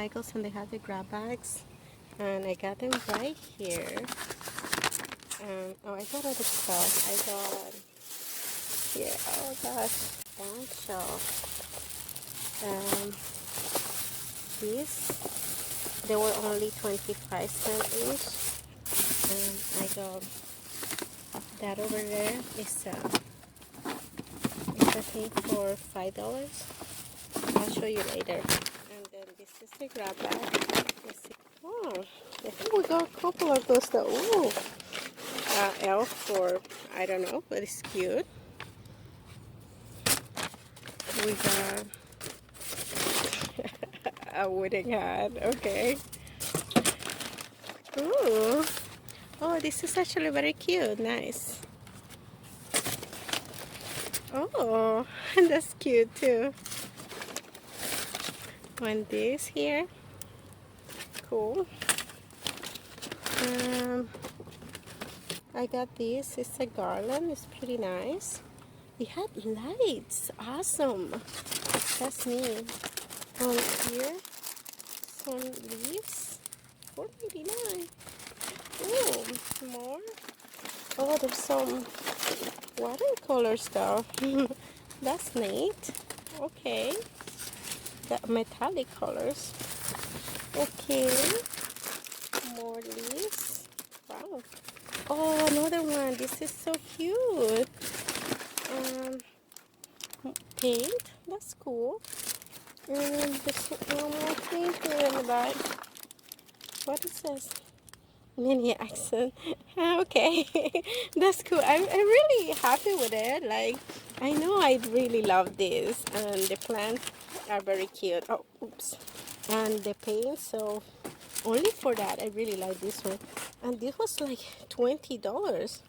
Michael's and they have the grab bags, and I got them right here. Oh, I got other stuff. I got here. Oh gosh, bunch of these. They were only 25 cents each, and I got that over there. It's I think for $5. I'll show you later. And then this is the grab bag. Let's see. Oh, I think we got a couple of those though. Ooh, elf for I don't know, but it's cute. We got a wooden hat. Okay. Ooh. Oh, this is actually very cute. Nice. Oh, that's cute too. One this here. Cool. I got this. It's a garland. It's pretty nice. It had lights. Awesome. That's neat. On here, some leaves. $4.99. Oh, more. Oh, there's some watercolor stuff. That's neat. Okay. The metallic colors. Okay. More leaves. Wow. Oh, another one. This is so cute. Pink. That's cool. And there's one more thing here in the back. What is this? Mini accent. Okay. That's cool. I'm really happy with it. Like, I know I really love this, and the plants are very cute. Oh, oops. And the paint, so only for that I really like this one. And this was like $20.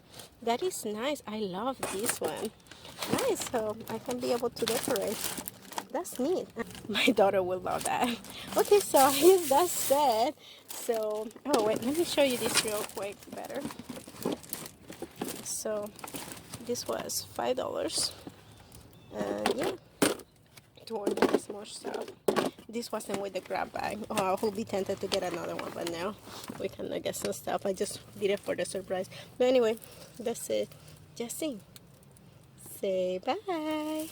That is nice. I love this one. Nice. So I can be able to decorate. That's neat. My daughter will love that. Okay, so I guess that's it. So, oh wait, let me show you this real quick better. So this was $5, and yeah, to organize more stuff. This wasn't with the grab bag. Oh, I will be tempted to get another one, but now we can get some stuff. I just did it for the surprise. But anyway, that's it. Just sing. Say bye.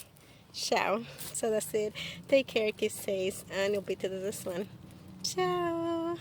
Ciao. So that's it. Take care, keep safe, and you'll be to this one. Ciao.